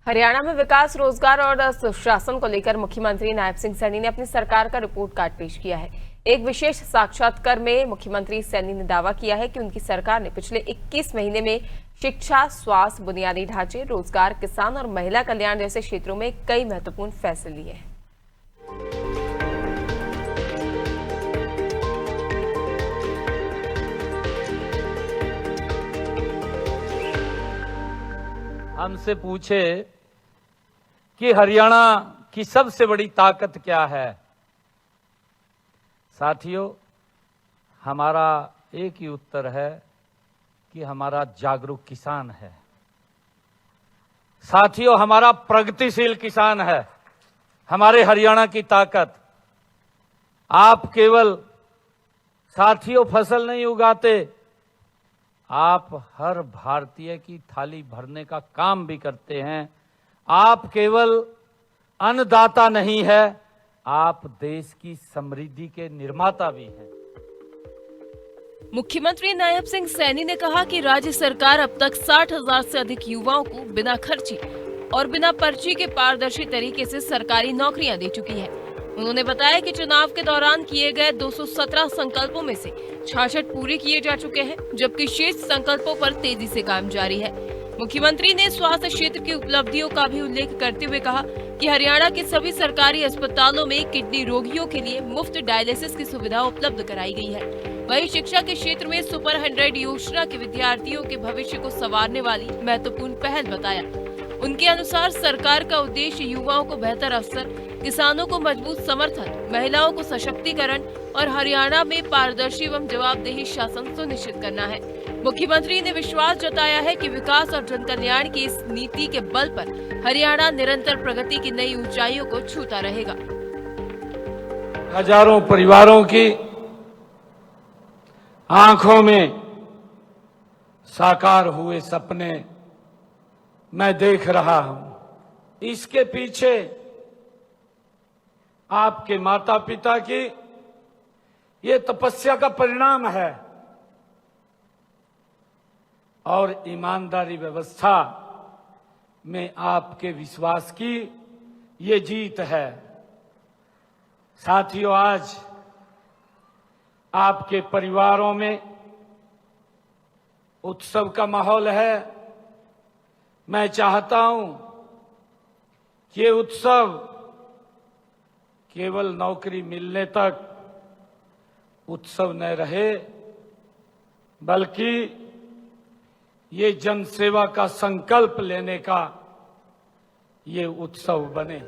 हरियाणा में विकास, रोजगार और सुशासन को लेकर मुख्यमंत्री नायब सिंह सैनी ने अपनी सरकार का रिपोर्ट कार्ड पेश किया है। एक विशेष साक्षात्कार में मुख्यमंत्री सैनी ने दावा किया है कि उनकी सरकार ने पिछले 21 महीने में शिक्षा, स्वास्थ्य, बुनियादी ढांचे, रोजगार, किसान और महिला कल्याण जैसे क्षेत्रों में कई महत्वपूर्ण फैसले लिए हैं। हमसे पूछे कि हरियाणा की सबसे बड़ी ताकत क्या है। साथियों, हमारा एक ही उत्तर है कि हमारा जागरूक किसान है। साथियों, हमारा प्रगतिशील किसान है। हमारे हरियाणा की ताकत। आप केवल साथियों फसल नहीं उगाते, आप हर भारतीय की थाली भरने का काम भी करते हैं। आप केवल अन्नदाता नहीं है, आप देश की समृद्धि के निर्माता भी हैं। मुख्यमंत्री नायब सिंह सैनी ने कहा कि राज्य सरकार अब तक 60,000 से अधिक युवाओं को बिना खर्ची और बिना पर्ची के पारदर्शी तरीके से सरकारी नौकरियां दे चुकी है। उन्होंने बताया कि चुनाव के दौरान किए गए 217 संकल्पों में से 66 पूरे किए जा चुके हैं, जबकि शेष संकल्पों पर तेजी से काम जारी है। मुख्यमंत्री ने स्वास्थ्य क्षेत्र की उपलब्धियों का भी उल्लेख करते हुए कहा कि हरियाणा के सभी सरकारी अस्पतालों में किडनी रोगियों के लिए मुफ्त डायलिसिस की सुविधा उपलब्ध कराई गई है। वहीं शिक्षा के क्षेत्र में सुपर 100 योजना के विद्यार्थियों के भविष्य को संवारने वाली महत्वपूर्ण पहल बताया। उनके अनुसार सरकार का उद्देश्य युवाओं को बेहतर अवसर, किसानों को मजबूत समर्थन, महिलाओं को सशक्तिकरण और हरियाणा में पारदर्शी एवं जवाबदेही शासन सुनिश्चित करना है। मुख्यमंत्री ने विश्वास जताया है कि विकास और जन कल्याण की इस नीति के बल पर हरियाणा निरंतर प्रगति की नई ऊंचाइयों को छूता रहेगा। हजारों परिवारों की आंखों में साकार हुए सपने मैं देख रहा हूं। इसके पीछे आपके माता पिता की ये तपस्या का परिणाम है और ईमानदारी व्यवस्था में आपके विश्वास की ये जीत है। साथियों, आज आपके परिवारों में उत्सव का माहौल है। मैं चाहता हूं कि ये उत्सव केवल नौकरी मिलने तक उत्सव न रहे, बल्कि ये जन सेवा का संकल्प लेने का ये उत्सव बने।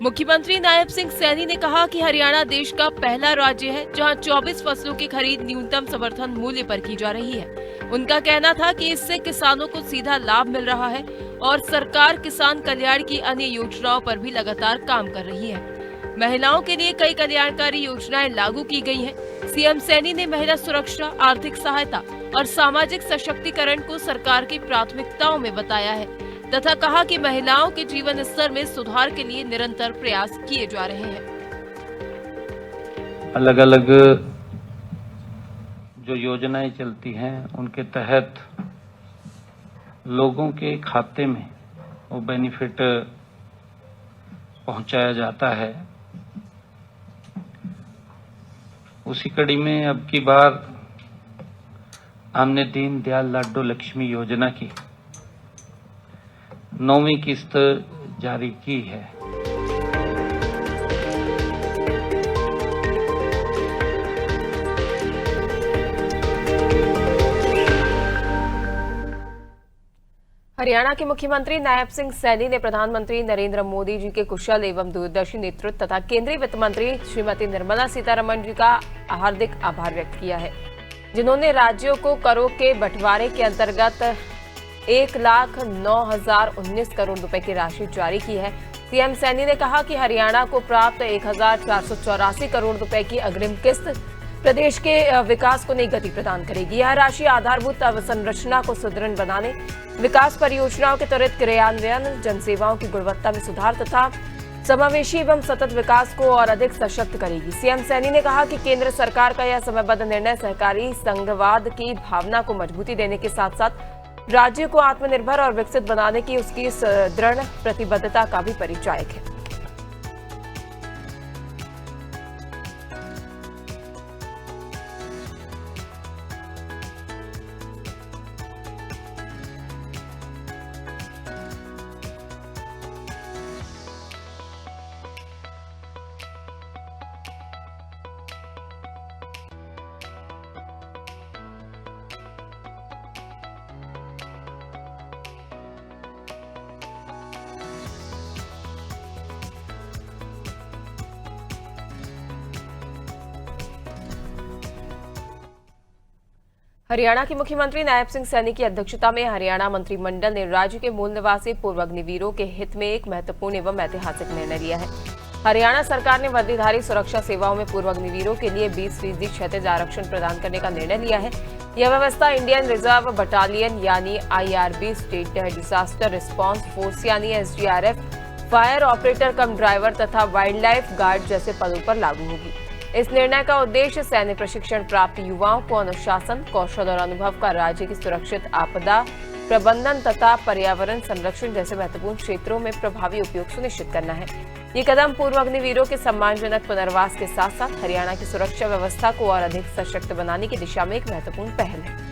मुख्यमंत्री नायब सिंह सैनी ने कहा कि हरियाणा देश का पहला राज्य है जहां 24 फसलों की खरीद न्यूनतम समर्थन मूल्य पर की जा रही है। उनका कहना था कि इससे किसानों को सीधा लाभ मिल रहा है और सरकार किसान कल्याण की अन्य योजनाओं पर भी लगातार काम कर रही है। महिलाओं के लिए कई कल्याणकारी योजनाएं लागू की गई हैं। सीएम सैनी ने महिला सुरक्षा, आर्थिक सहायता और सामाजिक सशक्तिकरण को सरकार की प्राथमिकताओं में बताया है तथा कहा कि महिलाओं के जीवन स्तर में सुधार के लिए निरंतर प्रयास किए जा रहे हैं। अलग अलग जो योजनाएं चलती हैं उनके तहत लोगों के खाते में वो बेनिफिट पहुंचाया जाता है। उसी कड़ी में अब की बार हमने दीनदयाल लाडो लक्ष्मी योजना की 9वीं किस्त जारी की है। हरियाणा के मुख्यमंत्री नायब सिंह सैनी ने प्रधानमंत्री नरेंद्र मोदी जी के कुशल एवं दूरदर्शी नेतृत्व तथा केंद्रीय वित्त मंत्री श्रीमती निर्मला सीतारमण जी का हार्दिक आभार व्यक्त किया है, जिन्होंने राज्यों को करों के बंटवारे के अंतर्गत 1,09,019 करोड़ रुपए की राशि जारी की है। सीएम सैनी ने कहा कि हरियाणा को प्राप्त 1,484 करोड़ रुपए की अग्रिम किस्त प्रदेश के विकास को नई गति प्रदान करेगी। यह राशि आधारभूत अवसंरचना को सुदृढ़ बनाने, विकास परियोजनाओं के त्वरित क्रियान्वयन, जनसेवाओं की गुणवत्ता में सुधार तथा समावेशी एवं सतत विकास को और अधिक सशक्त करेगी। सीएम सैनी ने कहा कि केंद्र सरकार का यह समयबद्ध निर्णय सहकारी संघवाद की भावना को मजबूती देने के साथ साथ राज्य को आत्मनिर्भर और विकसित बनाने की उसकी इस दृढ़ प्रतिबद्धता का भी परिचायक है। हरियाणा के मुख्यमंत्री नायब सिंह सैनी की अध्यक्षता में हरियाणा मंत्रिमंडल ने राज्य के मूल निवासी पूर्व अग्निवीरों के हित में एक महत्वपूर्ण एवं ऐतिहासिक निर्णय लिया है। हरियाणा सरकार ने वर्दीधारी सुरक्षा सेवाओं में पूर्व अग्निवीरों के लिए 20% क्षैतिज आरक्षण प्रदान करने का निर्णय लिया है। यह व्यवस्था इंडियन रिजर्व बटालियन यानी IRB, state disaster response force यानी SDRF, फायर ऑपरेटर कम ड्राइवर तथा वाइल्ड लाइफ गार्ड जैसे पदों पर लागू होगी। इस निर्णय का उद्देश्य सैन्य प्रशिक्षण प्राप्त युवाओं को अनुशासन, कौशल और अनुभव का राज्य की सुरक्षित आपदा प्रबंधन तथा पर्यावरण संरक्षण जैसे महत्वपूर्ण क्षेत्रों में प्रभावी उपयोग सुनिश्चित करना है। ये कदम पूर्व अग्निवीरों के सम्मानजनक पुनर्वास के साथ साथ हरियाणा की सुरक्षा व्यवस्था को और अधिक सशक्त बनाने की दिशा में एक महत्वपूर्ण पहल है।